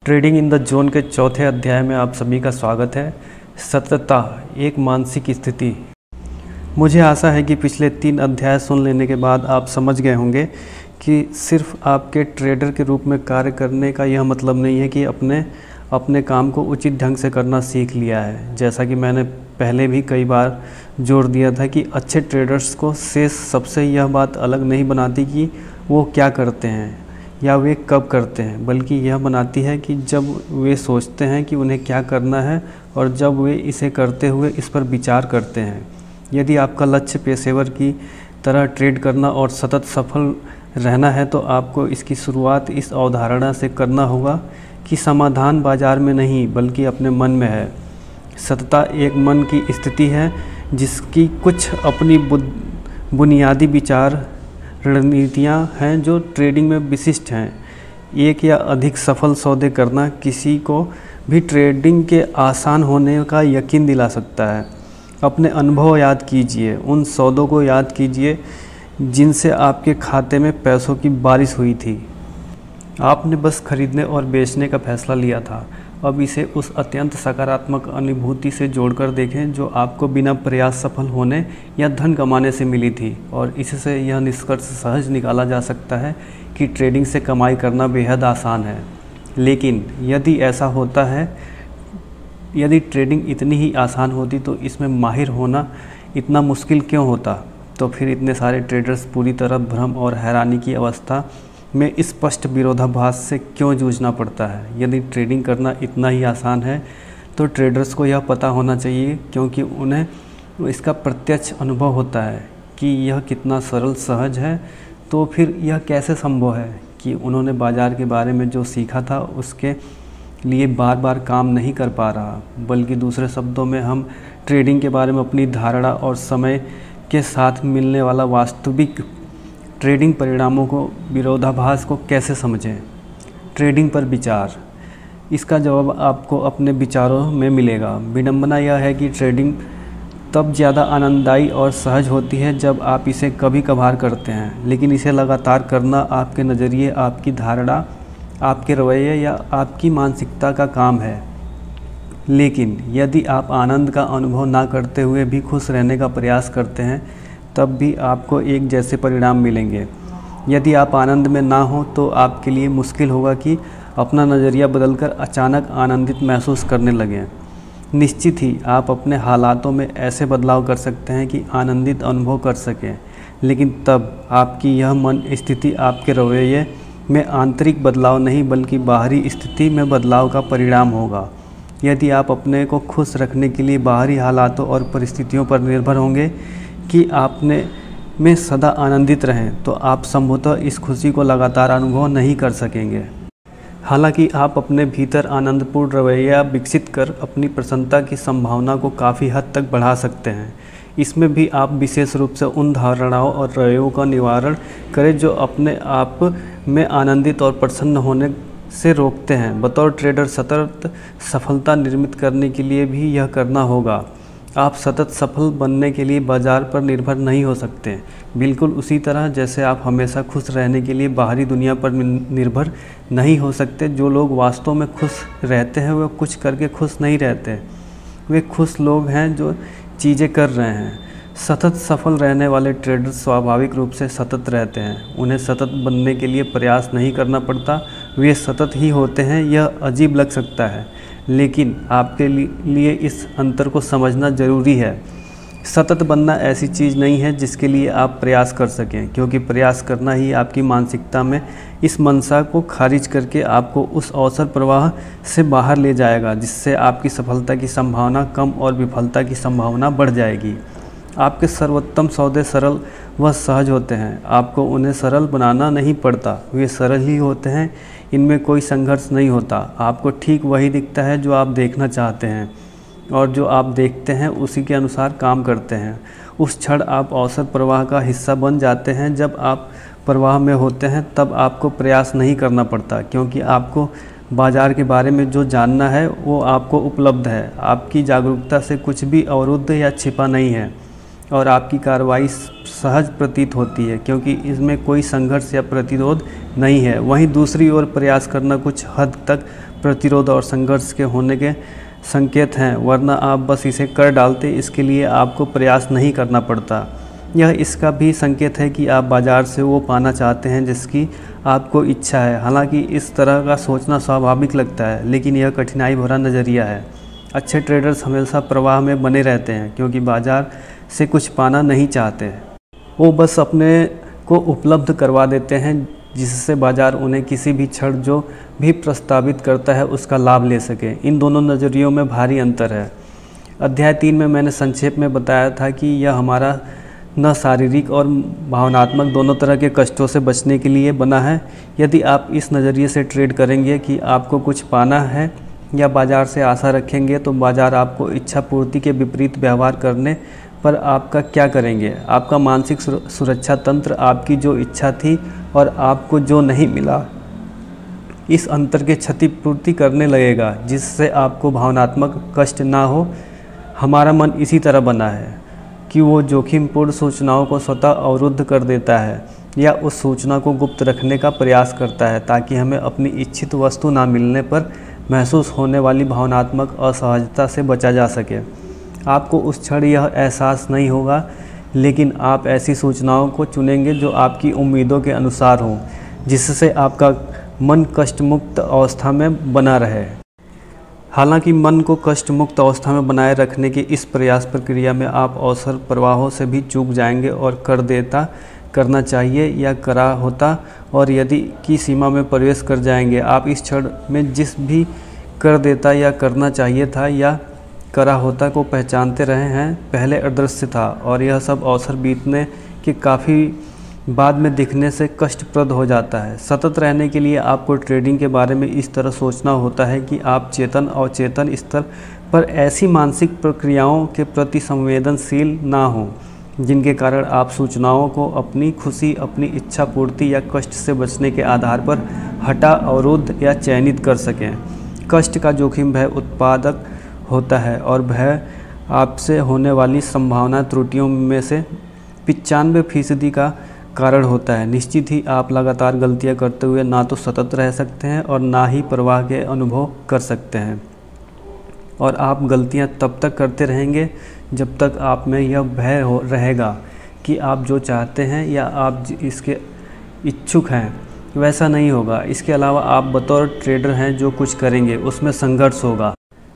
Trading in the zone के चौथे अध्याय में आप सभी का स्वागत है। सततता एक मानसिक स्थिति। मुझे आशा है कि पिछले 3 अध्याय सुन लेने के बाद आप समझ गए होंगे कि सिर्फ आपके ट्रेडर के रूप में कार्य करने का यह मतलब नहीं है कि अपने काम को उचित ढंग से करना सीख लिया है। जैसा कि मैंने पहले भी कई बार जोर दिया था कि अच्छे ट्रेडर्स को शेष सबसे यह बात अलग नहीं बनाती कि वो क्या करते हैं या वे कब करते हैं, बल्कि यह बनाती है कि जब वे सोचते हैं कि उन्हें क्या करना है और जब वे इसे करते हुए इस पर विचार करते हैं। यदि आपका लक्ष्य पेशेवर की तरह ट्रेड करना और सतत सफल रहना है तो आपको इसकी शुरुआत इस अवधारणा से करना होगा कि समाधान बाजार में नहीं बल्कि अपने मन में है। सततता एक मन की स्थिति है जिसकी कुछ अपनी बुनियादी विचार रणनीतियाँ हैं जो ट्रेडिंग में विशिष्ट हैं। एक या अधिक सफल सौदे करना किसी को भी ट्रेडिंग के आसान होने का यकीन दिला सकता है। अपने अनुभव याद कीजिए, उन सौदों को याद कीजिए जिनसे आपके खाते में पैसों की बारिश हुई थी। आपने बस खरीदने और बेचने का फैसला लिया था। अब इसे उस अत्यंत सकारात्मक अनुभूति से जोड़कर देखें जो आपको बिना प्रयास सफल होने या धन कमाने से मिली थी, और इससे यह निष्कर्ष सहज निकाला जा सकता है कि ट्रेडिंग से कमाई करना बेहद आसान है। लेकिन यदि ऐसा होता है, यदि ट्रेडिंग इतनी ही आसान होती तो इसमें माहिर होना इतना मुश्किल क्यों होता? तो फिर इतने सारे ट्रेडर्स पूरी तरह भ्रम और हैरानी की अवस्था में स्पष्ट विरोधाभास से क्यों जूझना पड़ता है? यदि ट्रेडिंग करना इतना ही आसान है तो ट्रेडर्स को यह पता होना चाहिए, क्योंकि उन्हें इसका प्रत्यक्ष अनुभव होता है कि यह कितना सरल सहज है। तो फिर यह कैसे संभव है कि उन्होंने बाज़ार के बारे में जो सीखा था उसके लिए बार बार काम नहीं कर पा रहा, बल्कि दूसरे शब्दों में हम ट्रेडिंग के बारे में अपनी धारणा और समय के साथ मिलने वाला वास्तविक ट्रेडिंग परिणामों को विरोधाभास को कैसे समझें? ट्रेडिंग पर विचार, इसका जवाब आपको अपने विचारों में मिलेगा। विडंबना यह है कि ट्रेडिंग तब ज़्यादा आनंददायी और सहज होती है जब आप इसे कभी कभार करते हैं, लेकिन इसे लगातार करना आपके नज़रिए, आपकी धारणा, आपके रवैये या आपकी मानसिकता का काम है। लेकिन यदि आप आनंद का अनुभव ना करते हुए भी खुश रहने का प्रयास करते हैं तब भी आपको एक जैसे परिणाम मिलेंगे। यदि आप आनंद में ना हो तो आपके लिए मुश्किल होगा कि अपना नज़रिया बदलकर अचानक आनंदित महसूस करने लगें। निश्चित ही आप अपने हालातों में ऐसे बदलाव कर सकते हैं कि आनंदित अनुभव कर सकें, लेकिन तब आपकी यह मन स्थिति आपके रवैये में आंतरिक बदलाव नहीं बल्कि बाहरी स्थिति में बदलाव का परिणाम होगा। यदि आप अपने को खुश रखने के लिए बाहरी हालातों और परिस्थितियों पर निर्भर होंगे कि आपने में सदा आनंदित रहें, तो आप संभवतः इस खुशी को लगातार अनुभव नहीं कर सकेंगे। हालांकि आप अपने भीतर आनंदपूर्ण रवैया विकसित कर अपनी प्रसन्नता की संभावना को काफ़ी हद तक बढ़ा सकते हैं। इसमें भी आप विशेष रूप से उन धारणाओं और रवैयों का निवारण करें जो अपने आप में आनंदित और प्रसन्न होने से रोकते हैं। बतौर ट्रेडर सतत सफलता निर्मित करने के लिए भी यह करना होगा। आप सतत सफल बनने के लिए बाज़ार पर निर्भर नहीं हो सकते, बिल्कुल उसी तरह जैसे आप हमेशा खुश रहने के लिए बाहरी दुनिया पर निर्भर नहीं हो सकते। जो लोग वास्तव में खुश रहते हैं वे कुछ करके खुश नहीं रहते, वे खुश लोग हैं जो चीज़ें कर रहे हैं। सतत सफल रहने वाले ट्रेडर स्वाभाविक रूप से सतत रहते हैं। उन्हें सतत बनने के लिए प्रयास नहीं करना पड़ता, वे सतत ही होते हैं। यह अजीब लग सकता है, लेकिन आपके लिए इस अंतर को समझना ज़रूरी है। सतत बनना ऐसी चीज़ नहीं है जिसके लिए आप प्रयास कर सकें, क्योंकि प्रयास करना ही आपकी मानसिकता में इस मंशा को खारिज करके आपको उस अवसर प्रवाह से बाहर ले जाएगा जिससे आपकी सफलता की संभावना कम और विफलता की संभावना बढ़ जाएगी। आपके सर्वोत्तम सौदे सरल व सहज होते हैं। आपको उन्हें सरल बनाना नहीं पड़ता, वे सरल ही होते हैं। इनमें कोई संघर्ष नहीं होता। आपको ठीक वही दिखता है जो आप देखना चाहते हैं, और जो आप देखते हैं उसी के अनुसार काम करते हैं। उस क्षण आप अवसर प्रवाह का हिस्सा बन जाते हैं। जब आप प्रवाह में होते हैं तब आपको प्रयास नहीं करना पड़ता, क्योंकि आपको बाज़ार के बारे में जो जानना है वो आपको उपलब्ध है। आपकी जागरूकता से कुछ भी अवरुद्ध या छिपा नहीं है। और आपकी कार्रवाई सहज प्रतीत होती है क्योंकि इसमें कोई संघर्ष या प्रतिरोध नहीं है। वहीं दूसरी ओर प्रयास करना कुछ हद तक प्रतिरोध और संघर्ष के होने के संकेत हैं, वरना आप बस इसे कर डालते। इसके लिए आपको प्रयास नहीं करना पड़ता। यह इसका भी संकेत है कि आप बाज़ार से वो पाना चाहते हैं जिसकी आपको इच्छा है। हालांकि इस तरह का सोचना स्वाभाविक लगता है, लेकिन यह कठिनाई भरा नज़रिया है। अच्छे ट्रेडर्स हमेशा प्रवाह में बने रहते हैं क्योंकि बाज़ार से कुछ पाना नहीं चाहते। वो बस अपने को उपलब्ध करवा देते हैं जिससे बाज़ार उन्हें किसी भी क्षण जो भी प्रस्तावित करता है उसका लाभ ले सके। इन दोनों नज़रियों में भारी अंतर है। अध्याय 3 में मैंने संक्षेप में बताया था कि यह हमारा न शारीरिक और भावनात्मक दोनों तरह के कष्टों से बचने के लिए बना है। यदि आप इस नज़रिए से ट्रेड करेंगे कि आपको कुछ पाना है या बाज़ार से आशा रखेंगे, तो बाज़ार आपको इच्छा पूर्ति के विपरीत व्यवहार करने पर आपका क्या करेंगे। आपका मानसिक सुरक्षा तंत्र आपकी जो इच्छा थी और आपको जो नहीं मिला, इस अंतर के क्षतिपूर्ति करने लगेगा जिससे आपको भावनात्मक कष्ट ना हो। हमारा मन इसी तरह बना है कि वो जोखिमपूर्ण सूचनाओं को स्वतः अवरुद्ध कर देता है या उस सूचना को गुप्त रखने का प्रयास करता है ताकि हमें अपनी इच्छित वस्तु ना मिलने पर महसूस होने वाली भावनात्मक असहजता से बचा जा सके। आपको उस क्षण यह एहसास नहीं होगा, लेकिन आप ऐसी सूचनाओं को चुनेंगे जो आपकी उम्मीदों के अनुसार हों, जिससे आपका मन कष्टमुक्त अवस्था में बना रहे। हालांकि मन को कष्ट मुक्त अवस्था में बनाए रखने की इस प्रयास प्रक्रिया में आप अवसर प्रवाहों से भी चूक जाएंगे और कर देता करना चाहिए या करा होता और यदि की सीमा में प्रवेश कर जाएंगे। आप इस क्षण में जिस भी कर देता या करना चाहिए था या करा होता को पहचानते रहे हैं, पहले अदृश्य था और यह सब अवसर बीतने के काफ़ी बाद में दिखने से कष्टप्रद हो जाता है। सतत रहने के लिए आपको ट्रेडिंग के बारे में इस तरह सोचना होता है कि आप चेतन और चेतन स्तर पर ऐसी मानसिक प्रक्रियाओं के प्रति संवेदनशील ना हों जिनके कारण आप सूचनाओं को अपनी खुशी, अपनी इच्छा पूर्ति या कष्ट से बचने के आधार पर हटा, अवरुद्ध या चयनित कर सकें। कष्ट का जोखिम भय उत्पादक होता है और भय आपसे होने वाली संभावना त्रुटियों में से 95% का कारण होता है। निश्चित ही आप लगातार गलतियां करते हुए ना तो सतत रह सकते हैं और ना ही प्रवाह के अनुभव कर सकते हैं, और आप गलतियां तब तक करते रहेंगे जब तक आप में यह भय रहेगा कि आप जो चाहते हैं या आप इसके इच्छुक हैं वैसा नहीं होगा। इसके अलावा आप बतौर ट्रेडर हैं जो कुछ करेंगे उसमें संघर्ष होगा।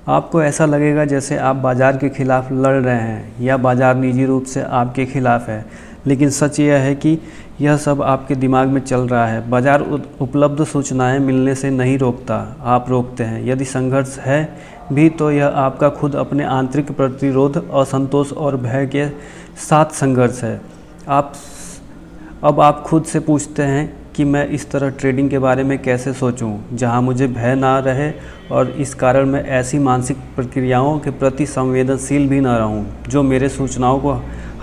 आपको ऐसा लगेगा जैसे आप बाज़ार के खिलाफ लड़ रहे हैं या बाज़ार निजी रूप से आपके खिलाफ है, लेकिन सच यह है कि यह सब आपके दिमाग में चल रहा है। बाज़ार उपलब्ध सूचनाएं मिलने से नहीं रोकता, आप रोकते हैं। यदि संघर्ष है भी तो यह आपका खुद अपने आंतरिक प्रतिरोध, असंतोष और भय के साथ संघर्ष है। अब आप खुद से पूछते हैं कि मैं इस तरह ट्रेडिंग के बारे में कैसे सोचूं जहां मुझे भय ना रहे और इस कारण मैं ऐसी मानसिक प्रक्रियाओं के प्रति संवेदनशील भी ना रहूं जो मेरे सूचनाओं को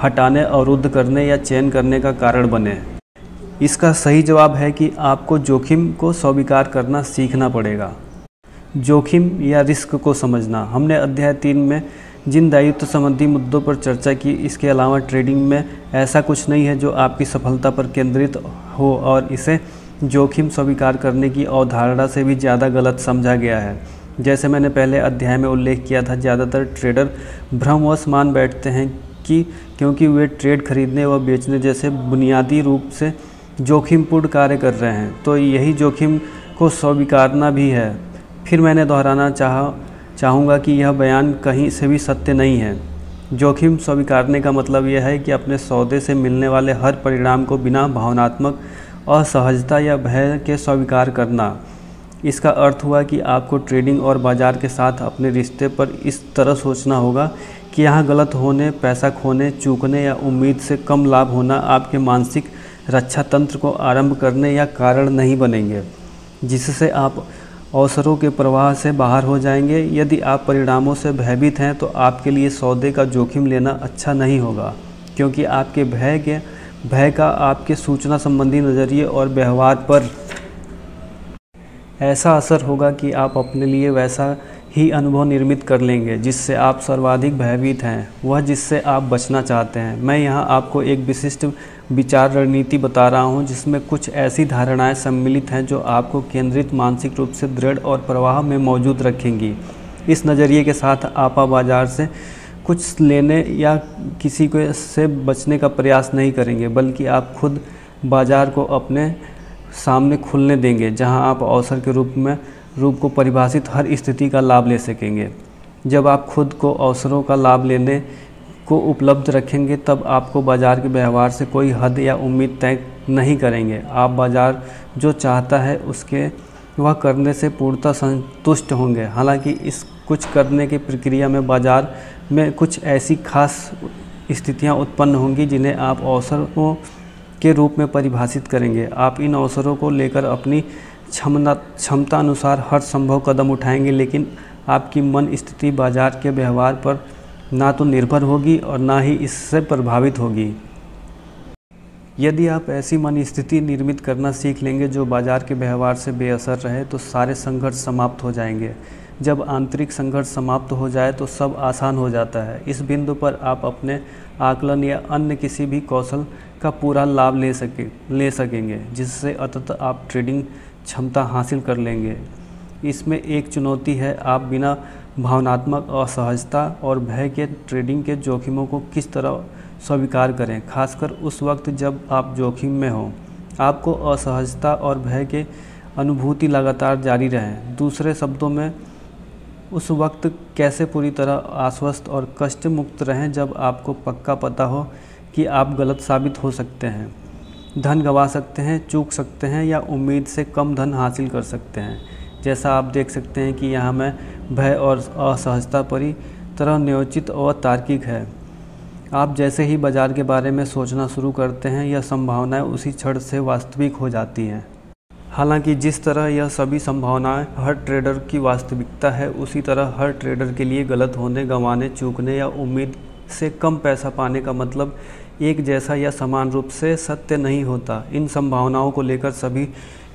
हटाने, अवरुद्ध करने या चयन करने का कारण बने। इसका सही जवाब है कि आपको जोखिम को स्वीकार करना सीखना पड़ेगा। जोखिम या रिस्क को समझना। हमने अध्याय 3 में जिन दायित्व संबंधी मुद्दों पर चर्चा की, इसके अलावा ट्रेडिंग में ऐसा कुछ नहीं है जो आपकी सफलता पर केंद्रित हो और इसे जोखिम स्वीकार करने की अवधारणा से भी ज़्यादा गलत समझा गया है। जैसे मैंने पहले अध्याय में उल्लेख किया था, ज़्यादातर ट्रेडर भ्रमवश मान बैठते हैं कि क्योंकि वे ट्रेड खरीदने व बेचने जैसे बुनियादी रूप से जोखिमपूर्ण कार्य कर रहे हैं तो यही जोखिम को स्वीकारना भी है। फिर मैंने दोहराना चाहूँगा कि यह बयान कहीं से भी सत्य नहीं है। जोखिम स्वीकारने का मतलब यह है कि अपने सौदे से मिलने वाले हर परिणाम को बिना भावनात्मक असहजता या भय के स्वीकार करना। इसका अर्थ हुआ कि आपको ट्रेडिंग और बाज़ार के साथ अपने रिश्ते पर इस तरह सोचना होगा कि यहाँ गलत होने, पैसा खोने, चूकने या उम्मीद से कम लाभ होना आपके मानसिक रक्षा तंत्र को आरंभ करने या कारण नहीं बनेंगे जिससे आप अवसरों के प्रवाह से बाहर हो जाएंगे। यदि आप परिणामों से भयभीत हैं तो आपके लिए सौदे का जोखिम लेना अच्छा नहीं होगा, क्योंकि आपके भय का आपके सूचना संबंधी नज़रिए और व्यवहार पर ऐसा असर होगा कि आप अपने लिए वैसा ही अनुभव निर्मित कर लेंगे जिससे आप सर्वाधिक भयभीत हैं, वह जिससे आप बचना चाहते हैं। मैं यहाँ आपको एक विशिष्ट विचार रणनीति बता रहा हूँ जिसमें कुछ ऐसी धारणाएं सम्मिलित हैं जो आपको केंद्रित, मानसिक रूप से दृढ़ और प्रवाह में मौजूद रखेंगी। इस नज़रिए के साथ आप बाज़ार से कुछ लेने या किसी को से बचने का प्रयास नहीं करेंगे, बल्कि आप खुद बाज़ार को अपने सामने खुलने देंगे, जहां आप अवसर के रूप को परिभाषित हर स्थिति का लाभ ले सकेंगे। जब आप खुद को अवसरों का लाभ लेने को उपलब्ध रखेंगे, तब आपको बाज़ार के व्यवहार से कोई हद या उम्मीद तय नहीं करेंगे। आप बाज़ार जो चाहता है उसके वह करने से पूर्णतः संतुष्ट होंगे। हालांकि इस कुछ करने की प्रक्रिया में बाज़ार में कुछ ऐसी खास स्थितियां उत्पन्न होंगी जिन्हें आप अवसरों के रूप में परिभाषित करेंगे। आप इन अवसरों को लेकर अपनी क्षमता अनुसार हर संभव कदम उठाएंगे, लेकिन आपकी मन स्थिति बाज़ार के व्यवहार पर ना तो निर्भर होगी और ना ही इससे प्रभावित होगी। यदि आप ऐसी मन स्थिति निर्मित करना सीख लेंगे जो बाज़ार के व्यवहार से बेअसर रहे, तो सारे संघर्ष समाप्त हो जाएंगे। जब आंतरिक संघर्ष समाप्त हो जाए तो सब आसान हो जाता है। इस बिंदु पर आप अपने आकलन या अन्य किसी भी कौशल का पूरा लाभ ले सकेंगे, जिससे अंततः आप ट्रेडिंग क्षमता हासिल कर लेंगे। इसमें एक चुनौती है, आप बिना भावनात्मक असहजता और भय के ट्रेडिंग के जोखिमों को किस तरह स्वीकार करें, खासकर उस वक्त जब आप जोखिम में हों। आपको असहजता और भय के अनुभूति लगातार जारी रहें। दूसरे शब्दों में, उस वक्त कैसे पूरी तरह आश्वस्त और कष्ट मुक्त रहें जब आपको पक्का पता हो कि आप गलत साबित हो सकते हैं, धन गंवा सकते हैं, चूक सकते हैं या उम्मीद से कम धन हासिल कर सकते हैं। जैसा आप देख सकते हैं कि यहाँ में भय और असहजता पूरी तरह न्योचित और तार्किक है। आप जैसे ही बाज़ार के बारे में सोचना शुरू करते हैं, यह संभावनाएं उसी क्षण से वास्तविक हो जाती हैं। हालांकि जिस तरह यह सभी संभावनाएं हर ट्रेडर की वास्तविकता है, उसी तरह हर ट्रेडर के लिए गलत होने, गंवाने, चूकने या उम्मीद से कम पैसा पाने का मतलब एक जैसा या समान रूप से सत्य नहीं होता। इन संभावनाओं को लेकर सभी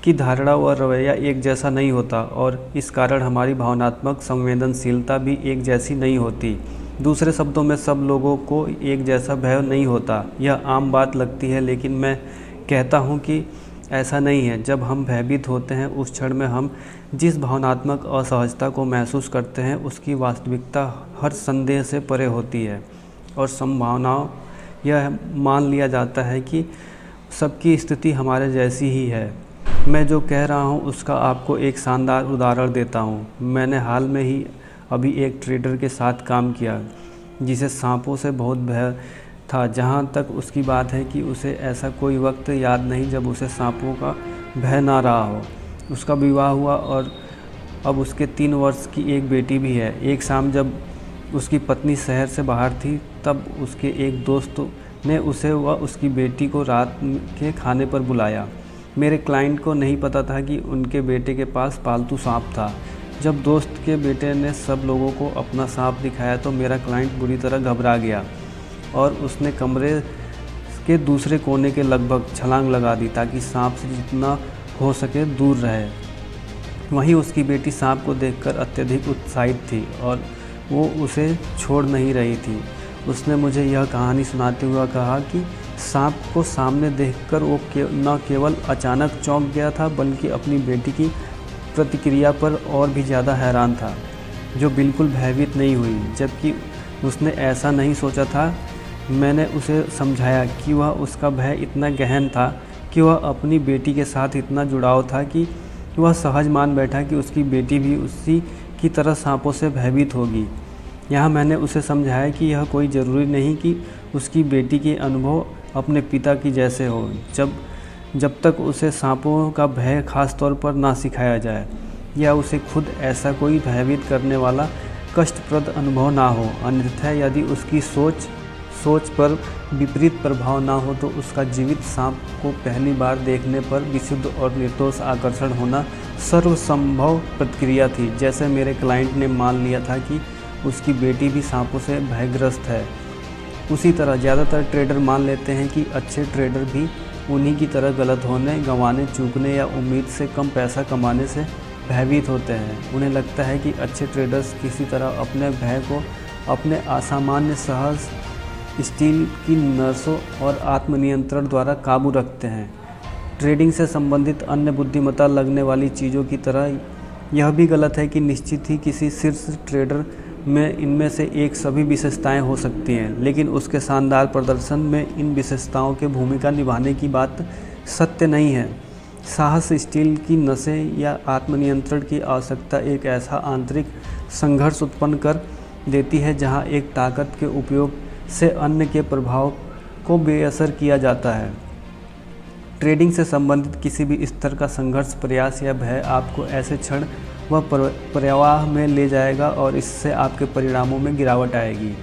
की धारणा व रवैया एक जैसा नहीं होता और इस कारण हमारी भावनात्मक संवेदनशीलता भी एक जैसी नहीं होती। दूसरे शब्दों में, सब लोगों को एक जैसा भय नहीं होता। यह आम बात लगती है, लेकिन मैं कहता हूँ कि ऐसा नहीं है। जब हम भयभीत होते हैं, उस क्षण में हम जिस भावनात्मक असहजता को महसूस करते हैं, उसकी वास्तविकता हर संदेह से परे होती है और संभावनाओं यह मान लिया जाता है कि सबकी स्थिति हमारे जैसी ही है। मैं जो कह रहा हूँ उसका आपको एक शानदार उदाहरण देता हूँ। मैंने हाल में ही अभी एक ट्रेडर के साथ काम किया जिसे सांपों से बहुत भय था। जहाँ तक उसकी बात है कि उसे ऐसा कोई वक्त याद नहीं जब उसे सांपों का भय ना रहा हो। उसका विवाह हुआ और अब उसके 3 वर्ष की एक बेटी भी है। एक शाम जब उसकी पत्नी शहर से बाहर थी, तब उसके एक दोस्त ने उसे व उसकी बेटी को रात के खाने पर बुलाया। मेरे क्लाइंट को नहीं पता था कि उनके बेटे के पास पालतू सांप था। जब दोस्त के बेटे ने सब लोगों को अपना सांप दिखाया तो मेरा क्लाइंट बुरी तरह घबरा गया और उसने कमरे के दूसरे कोने के लगभग छलांग लगा दी ताकि सांप से जितना हो सके दूर रहे। वहीं उसकी बेटी सांप को देखकर अत्यधिक उत्साहित थी और वो उसे छोड़ नहीं रही थी। उसने मुझे यह कहानी सुनाते हुए कहा कि सांप को सामने देखकर वो न केवल अचानक चौंक गया था, बल्कि अपनी बेटी की प्रतिक्रिया पर और भी ज़्यादा हैरान था, जो बिल्कुल भयभीत नहीं हुई, जबकि उसने ऐसा नहीं सोचा था। मैंने उसे समझाया कि वह उसका भय इतना गहन था कि वह अपनी बेटी के साथ इतना जुड़ाव था कि वह सहज मान बैठा कि उसकी बेटी भी उसी की तरह सांपों से भयभीत होगी। यहाँ मैंने उसे समझाया कि यह कोई ज़रूरी नहीं कि उसकी बेटी के अनुभव अपने पिता की जैसे हो, जब तक उसे सांपों का भय खास तौर पर ना सिखाया जाए या उसे खुद ऐसा कोई भयभीत करने वाला कष्टप्रद अनुभव ना हो। अन्यथा यदि उसकी सोच पर विपरीत प्रभाव ना हो तो उसका जीवित सांप को पहली बार देखने पर विशुद्ध और निर्दोष आकर्षण होना सर्वसंभव प्रतिक्रिया थी। जैसे मेरे क्लाइंट ने मान लिया था कि उसकी बेटी भी सांपों से भयग्रस्त है, उसी तरह ज़्यादातर ट्रेडर मान लेते हैं कि अच्छे ट्रेडर भी उन्हीं की तरह गलत होने, गंवाने, चूकने या उम्मीद से कम पैसा कमाने से भयभीत होते हैं। उन्हें लगता है कि अच्छे ट्रेडर्स किसी तरह अपने भय को अपने असामान्य साहस, स्टील की नसों और आत्मनियंत्रण द्वारा काबू रखते हैं। ट्रेडिंग से संबंधित अन्य बुद्धिमत्ता लगने वाली चीज़ों की तरह यह भी गलत है कि निश्चित ही किसी शीर्ष ट्रेडर में इनमें से एक सभी विशेषताएं हो सकती हैं, लेकिन उसके शानदार प्रदर्शन में इन विशेषताओं के भूमिका निभाने की बात सत्य नहीं है। साहस, स्टील की नसें या आत्मनियंत्रण की आवश्यकता एक ऐसा आंतरिक संघर्ष उत्पन्न कर देती है जहां एक ताकत के उपयोग से अन्य के प्रभाव को बेअसर किया जाता है। ट्रेडिंग से संबंधित किसी भी स्तर का संघर्ष, प्रयास या भय आपको ऐसे क्षण व प्रवाह में ले जाएगा और इससे आपके परिणामों में गिरावट आएगी।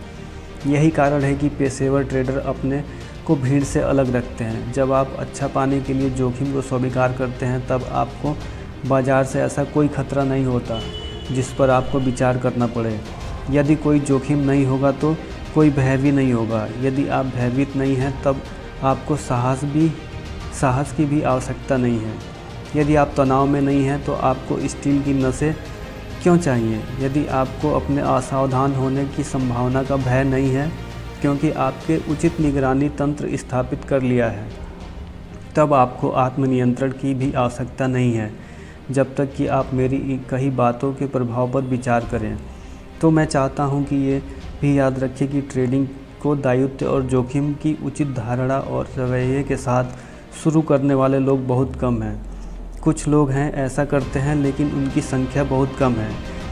यही कारण है कि पेशेवर ट्रेडर अपने को भीड़ से अलग रखते हैं। जब आप अच्छा पाने के लिए जोखिम को स्वीकार करते हैं, तब आपको बाजार से ऐसा कोई खतरा नहीं होता जिस पर आपको विचार करना पड़े। यदि कोई जोखिम नहीं होगा तो कोई भय भी नहीं होगा। यदि आप भयभीत नहीं हैं, तब आपको साहस की भी आवश्यकता नहीं है। यदि आप तनाव में नहीं हैं, तो आपको स्टील की नसें क्यों चाहिए? यदि आपको अपने असावधान होने की संभावना का भय नहीं है, क्योंकि आपके उचित निगरानी तंत्र स्थापित कर लिया है, तब आपको आत्मनियंत्रण की भी आवश्यकता नहीं है। जब तक कि आप मेरी कही बातों के प्रभाव पर विचार करें, तो मैं चाहता हूं कि ये भी याद रखें कि ट्रेडिंग को दायित्व और जोखिम की उचित धारणा और रवैये के साथ शुरू करने वाले लोग बहुत कम हैं। कुछ लोग हैं ऐसा करते हैं, लेकिन उनकी संख्या बहुत कम है।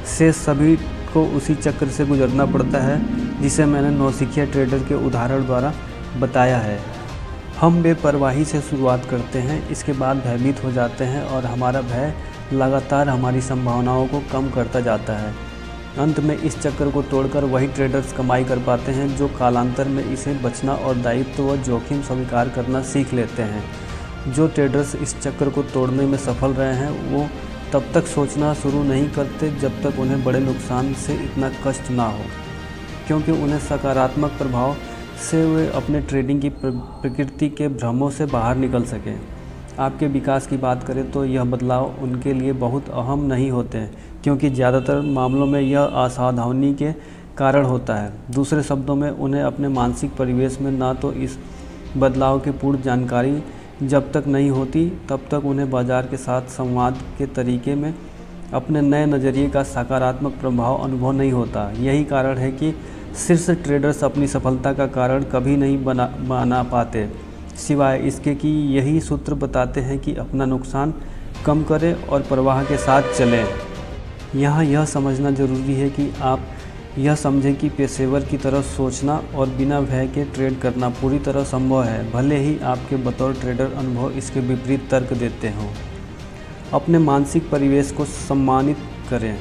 शेष सभी को उसी चक्र से गुजरना पड़ता है जिसे मैंने नौसिखिया ट्रेडर के उदाहरण द्वारा बताया है। हम बेपरवाही से शुरुआत करते हैं, इसके बाद भयभीत हो जाते हैं और हमारा भय लगातार हमारी संभावनाओं को कम करता जाता है। अंत में इस चक्र को तोड़कर वही ट्रेडर्स कमाई कर पाते हैं जो कालांतर में इसे बचना और दायित्व व जोखिम स्वीकार करना सीख लेते हैं। जो ट्रेडर्स इस चक्र को तोड़ने में सफल रहे हैं, वो तब तक सोचना शुरू नहीं करते जब तक उन्हें बड़े नुकसान से इतना कष्ट ना हो, क्योंकि उन्हें सकारात्मक प्रभाव से वे अपने ट्रेडिंग की प्रकृति के भ्रमों से बाहर निकल सकें। आपके विकास की बात करें तो यह बदलाव उनके लिए बहुत अहम नहीं होते हैं, क्योंकि ज़्यादातर मामलों में यह असावधानी के कारण होता है। दूसरे शब्दों में, उन्हें अपने मानसिक परिवेश में ना तो इस बदलाव की पूर्ण जानकारी जब तक नहीं होती, तब तक उन्हें बाजार के साथ संवाद के तरीके में अपने नए नज़रिए का सकारात्मक प्रभाव अनुभव नहीं होता। यही कारण है कि शीर्ष ट्रेडर्स अपनी सफलता का कारण कभी नहीं बना पाते, सिवाय इसके कि यही सूत्र बताते हैं कि अपना नुकसान कम करें और प्रवाह के साथ चलें। यहाँ यह समझना जरूरी है कि आप यह समझें कि पेशेवर की तरह सोचना और बिना भय के ट्रेड करना पूरी तरह संभव है, भले ही आपके बतौर ट्रेडर अनुभव इसके विपरीत तर्क देते हों। अपने मानसिक परिवेश को सम्मानित करें।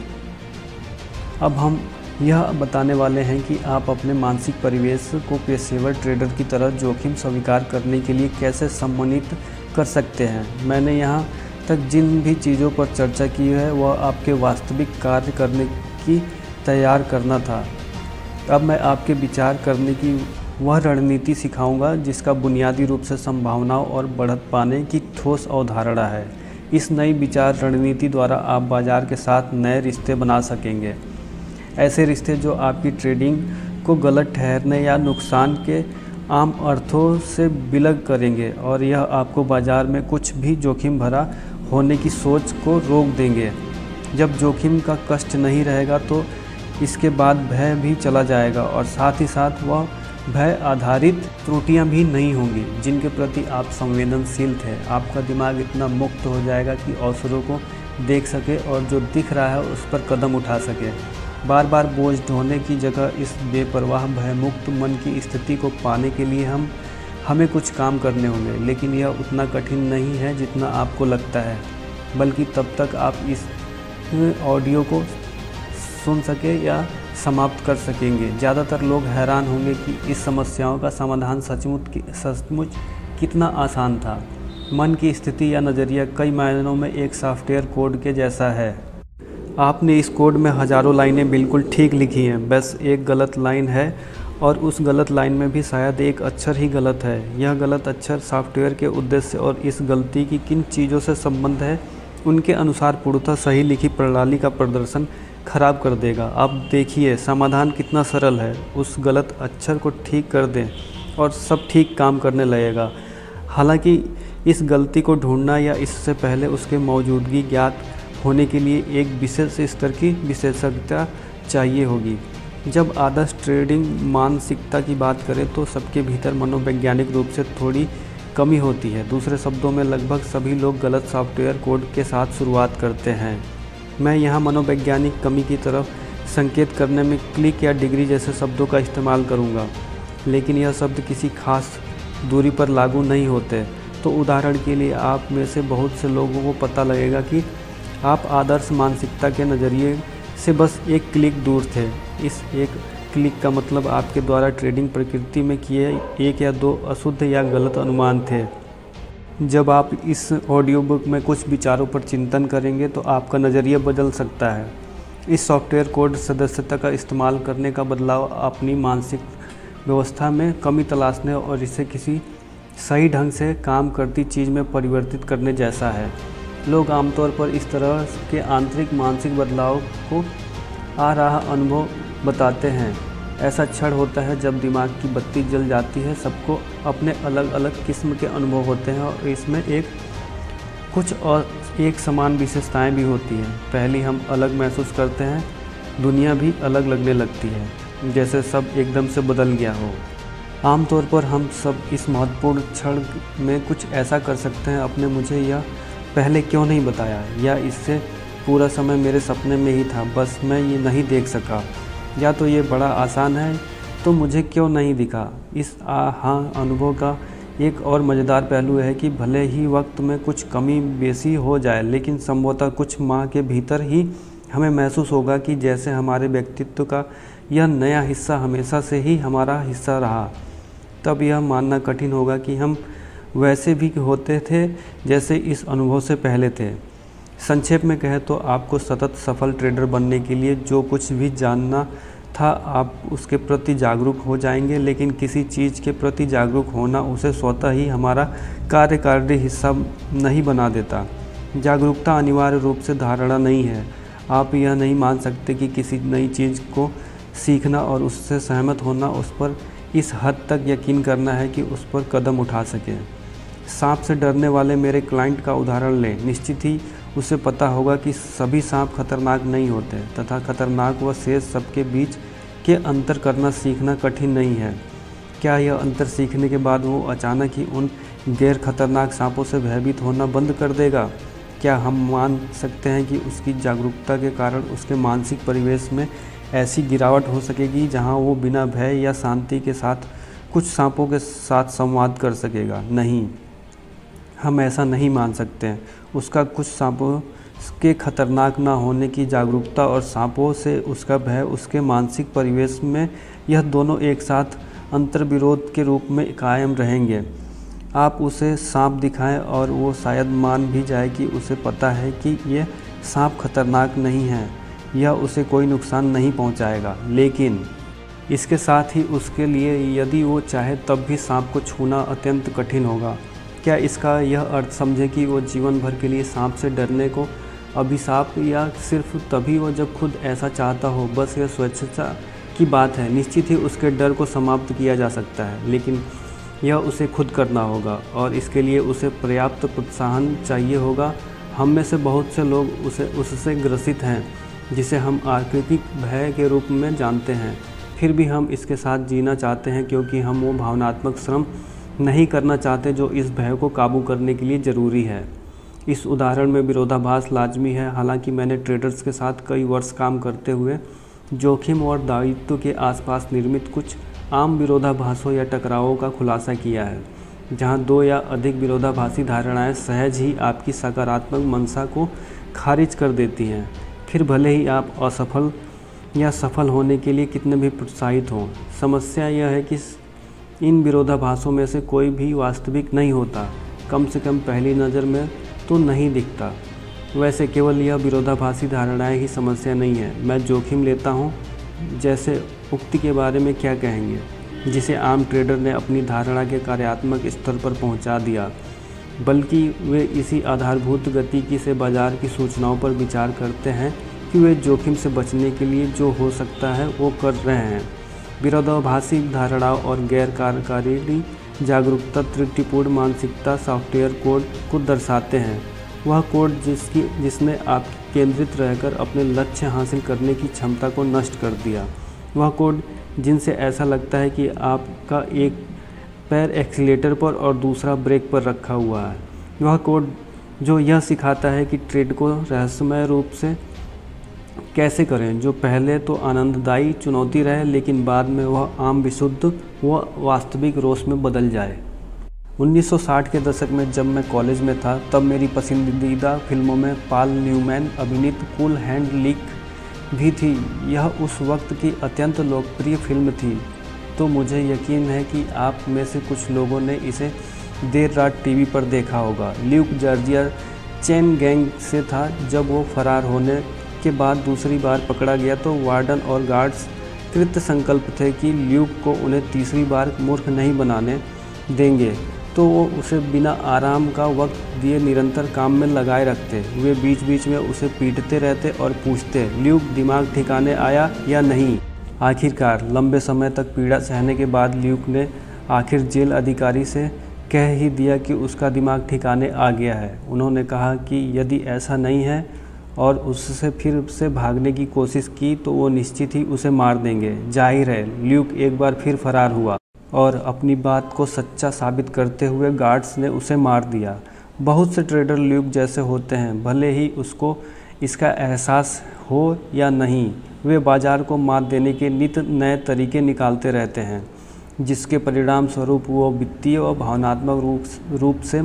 अब हम यह बताने वाले हैं कि आप अपने मानसिक परिवेश को पेशेवर ट्रेडर की तरह जोखिम स्वीकार करने के लिए कैसे सम्मानित कर सकते हैं। मैंने यहाँ तक जिन भी चीज़ों पर चर्चा की है, वह आपके वास्तविक कार्य करने की तैयार करना था। अब मैं आपके विचार करने की वह रणनीति सिखाऊंगा जिसका बुनियादी रूप से संभावनाओं और बढ़त पाने की ठोस अवधारणा है। इस नई विचार रणनीति द्वारा आप बाजार के साथ नए रिश्ते बना सकेंगे, ऐसे रिश्ते जो आपकी ट्रेडिंग को गलत ठहरने या नुकसान के आम अर्थों से विलग करेंगे, और यह आपको बाजार में कुछ भी जोखिम भरा होने की सोच को रोक देंगे। जब जोखिम का कष्ट नहीं रहेगा तो इसके बाद भय भी चला जाएगा, और साथ ही साथ वह भय आधारित त्रुटियां भी नहीं होंगी जिनके प्रति आप संवेदनशील थे। आपका दिमाग इतना मुक्त हो जाएगा कि अवसरों को देख सके और जो दिख रहा है उस पर कदम उठा सके। बार बार बोझ ढोने की जगह इस बेपरवाह भयमुक्त मन की स्थिति को पाने के लिए हमें कुछ काम करने होंगे, लेकिन यह उतना कठिन नहीं है जितना आपको लगता है, बल्कि तब तक आप इस ऑडियो को सुन सके या समाप्त कर सकेंगे। ज़्यादातर लोग हैरान होंगे कि इस समस्याओं का समाधान सचमुच कितना आसान था। मन की स्थिति या नज़रिया कई मायनों में एक सॉफ्टवेयर कोड के जैसा है। आपने इस कोड में हज़ारों लाइनें बिल्कुल ठीक लिखी हैं, बस एक गलत लाइन है, और उस गलत लाइन में भी शायद एक अक्षर ही गलत है। यह गलत अक्षर सॉफ्टवेयर के उद्देश्य और इस गलती की किन चीज़ों से संबंध है, उनके अनुसार पूर्णतः सही लिखी प्रणाली का प्रदर्शन खराब कर देगा। अब देखिए समाधान कितना सरल है, उस गलत अक्षर को ठीक कर दें और सब ठीक काम करने लगेगा। हालांकि इस गलती को ढूंढना या इससे पहले उसके मौजूदगी ज्ञात होने के लिए एक विशेष स्तर की विशेषज्ञता चाहिए होगी। जब आदर्श ट्रेडिंग मानसिकता की बात करें तो सबके भीतर मनोवैज्ञानिक रूप से थोड़ी कमी होती है। दूसरे शब्दों में लगभग सभी लोग गलत सॉफ्टवेयर कोड के साथ शुरुआत करते हैं। मैं यहाँ मनोवैज्ञानिक कमी की तरफ संकेत करने में क्लिक या डिग्री जैसे शब्दों का इस्तेमाल करूँगा, लेकिन यह शब्द किसी खास दूरी पर लागू नहीं होते। तो उदाहरण के लिए आप में से बहुत से लोगों को पता लगेगा कि आप आदर्श मानसिकता के नज़रिए से बस एक क्लिक दूर थे। इस एक क्लिक का मतलब आपके द्वारा ट्रेडिंग प्रकृति में किए एक या दो अशुद्ध या गलत अनुमान थे। जब आप इस ऑडियो बुक में कुछ विचारों पर चिंतन करेंगे तो आपका नज़रिया बदल सकता है। इस सॉफ्टवेयर कोड सदस्यता का इस्तेमाल करने का बदलाव अपनी मानसिक व्यवस्था में कमी तलाशने और इसे किसी सही ढंग से काम करती चीज़ में परिवर्तित करने जैसा है। लोग आमतौर पर इस तरह के आंतरिक मानसिक बदलाव को आ रहा अनुभव बताते हैं। ऐसा क्षण होता है जब दिमाग की बत्ती जल जाती है। सबको अपने अलग अलग किस्म के अनुभव होते हैं और इसमें एक समान विशेषताएं भी होती हैं। पहली, हम अलग महसूस करते हैं, दुनिया भी अलग लगने लगती है, जैसे सब एकदम से बदल गया हो। आमतौर पर हम सब इस महत्वपूर्ण क्षण में कुछ ऐसा कर सकते हैं, अपने मुझे यह पहले क्यों नहीं बताया, या इससे पूरा समय मेरे सपने में ही था, बस मैं ये नहीं देख सका, या तो ये बड़ा आसान है तो मुझे क्यों नहीं दिखा। इस हाँ अनुभव का एक और मज़ेदार पहलू है कि भले ही वक्त में कुछ कमी बेसी हो जाए, लेकिन संभवतः कुछ माह के भीतर ही हमें महसूस होगा कि जैसे हमारे व्यक्तित्व का यह नया हिस्सा हमेशा से ही हमारा हिस्सा रहा। तब यह मानना कठिन होगा कि हम वैसे भी होते थे जैसे इस अनुभव से पहले थे। संक्षेप में कहें तो आपको सतत सफल ट्रेडर बनने के लिए जो कुछ भी जानना था आप उसके प्रति जागरूक हो जाएंगे, लेकिन किसी चीज़ के प्रति जागरूक होना उसे स्वतः ही हमारा कार्यकारी हिस्सा नहीं बना देता। जागरूकता अनिवार्य रूप से धारणा नहीं है। आप यह नहीं मान सकते कि किसी नई चीज़ को सीखना और उससे सहमत होना, उस पर इस हद तक यकीन करना है कि उस पर कदम उठा सकें। सांप से डरने वाले मेरे क्लाइंट का उदाहरण लें। निश्चित ही उसे पता होगा कि सभी सांप खतरनाक नहीं होते तथा खतरनाक व शेष सबके बीच के अंतर करना सीखना कठिन नहीं है। क्या यह अंतर सीखने के बाद वो अचानक ही उन गैर खतरनाक सांपों से भयभीत होना बंद कर देगा? क्या हम मान सकते हैं कि उसकी जागरूकता के कारण उसके मानसिक परिवेश में ऐसी गिरावट हो सकेगी जहां वो बिना भय या शांति के साथ कुछ सांपों के साथ संवाद कर सकेगा? नहीं, हम ऐसा नहीं मान सकते हैं। उसका कुछ सांपों के खतरनाक ना होने की जागरूकता और सांपों से उसका भय, उसके मानसिक परिवेश में यह दोनों एक साथ अंतर्विरोध के रूप में कायम रहेंगे। आप उसे सांप दिखाएं और वो शायद मान भी जाए कि उसे पता है कि ये सांप खतरनाक नहीं है, यह उसे कोई नुकसान नहीं पहुंचाएगा, लेकिन इसके साथ ही उसके लिए यदि वो चाहे तब भी सांप को छूना अत्यंत कठिन होगा। क्या इसका यह अर्थ समझे कि वो जीवन भर के लिए सांप से डरने को अभिशाप, या सिर्फ तभी वो जब खुद ऐसा चाहता हो? बस यह स्वेच्छा की बात है। निश्चित ही उसके डर को समाप्त किया जा सकता है, लेकिन यह उसे खुद करना होगा और इसके लिए उसे पर्याप्त प्रोत्साहन चाहिए होगा। हम में से बहुत से लोग उससे ग्रसित हैं, जिसे हम आकृतिक भय के रूप में जानते हैं। फिर भी हम इसके साथ जीना चाहते हैं क्योंकि हम वो भावनात्मक श्रम नहीं करना चाहते जो इस भय को काबू करने के लिए ज़रूरी है। इस उदाहरण में विरोधाभास लाजमी है। हालांकि मैंने ट्रेडर्स के साथ कई वर्ष काम करते हुए जोखिम और दायित्व के आसपास निर्मित कुछ आम विरोधाभासों या टकरावों का खुलासा किया है, जहां दो या अधिक विरोधाभासी धारणाएं सहज ही आपकी सकारात्मक मंशा को खारिज कर देती हैं, फिर भले ही आप असफल या सफल होने के लिए कितने भी प्रोत्साहित हों। समस्या यह है कि इन विरोधाभासों में से कोई भी वास्तविक नहीं होता, कम से कम पहली नज़र में तो नहीं दिखता। वैसे केवल यह विरोधाभासी धारणाएं ही समस्या नहीं है। मैं जोखिम लेता हूं जैसे उक्ति के बारे में क्या कहेंगे, जिसे आम ट्रेडर ने अपनी धारणा के कार्यात्मक स्तर पर पहुंचा दिया। बल्कि वे इसी आधारभूत गतिकी से बाजार की सूचनाओं पर विचार करते हैं कि वे जोखिम से बचने के लिए जो हो सकता है वो कर रहे हैं। विरोधाभासी धारणाओं और गैर कार्यकारी जागरूकता त्रुटिपूर्ण मानसिकता सॉफ्टवेयर कोड को दर्शाते हैं। वह कोड जिसने आप केंद्रित रहकर अपने लक्ष्य हासिल करने की क्षमता को नष्ट कर दिया। वह कोड जिनसे ऐसा लगता है कि आपका एक पैर एक्सीलेटर पर और दूसरा ब्रेक पर रखा हुआ है। वह कोड जो यह सिखाता है कि ट्रेड को रहस्यमय रूप से कैसे करें, जो पहले तो आनंददायी चुनौती रहे लेकिन बाद में वह आम विशुद्ध व वास्तविक रोष में बदल जाए। 1960 के दशक में जब मैं कॉलेज में था तब मेरी पसंदीदा फिल्मों में पॉल न्यूमैन अभिनीत कूल हैंड लीक भी थी। यह उस वक्त की अत्यंत लोकप्रिय फिल्म थी, तो मुझे यकीन है कि आप में से कुछ लोगों ने इसे देर रात टीवी पर देखा होगा। ल्यूक जॉर्जिया चेन गैंग से था। जब वो फरार होने के बाद दूसरी बार पकड़ा गया तो वार्डन और गार्ड्स कृत संकल्प थे कि ल्यूक को उन्हें तीसरी बार मूर्ख नहीं बनाने देंगे, तो वो उसे बिना आराम का वक्त दिए निरंतर काम में लगाए रखते। वे बीच बीच में उसे पीटते रहते और पूछते, ल्यूक दिमाग ठिकाने आया या नहीं। आखिरकार लंबे समय तक पीड़ा सहने के बाद ल्यूक ने आखिर जेल अधिकारी से कह ही दिया कि उसका दिमाग ठिकाने आ गया है। उन्होंने कहा कि यदि ऐसा नहीं है और उससे फिर से भागने की कोशिश की तो वो निश्चित ही उसे मार देंगे। जाहिर है ल्यूक एक बार फिर फरार हुआ और अपनी बात को सच्चा साबित करते हुए गार्ड्स ने उसे मार दिया। बहुत से ट्रेडर ल्यूक जैसे होते हैं, भले ही उसको इसका एहसास हो या नहीं। वे बाजार को मात देने के नित नए तरीके निकालते रहते हैं, जिसके परिणाम स्वरूप वो वित्तीय और भावनात्मक रूप से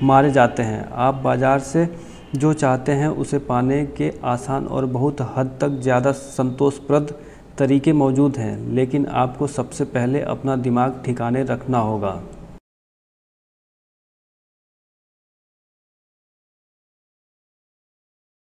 मारे जाते हैं। आप बाजार से जो चाहते हैं उसे पाने के आसान और बहुत हद तक ज़्यादा संतोषप्रद तरीके मौजूद हैं, लेकिन आपको सबसे पहले अपना दिमाग ठिकाने रखना होगा।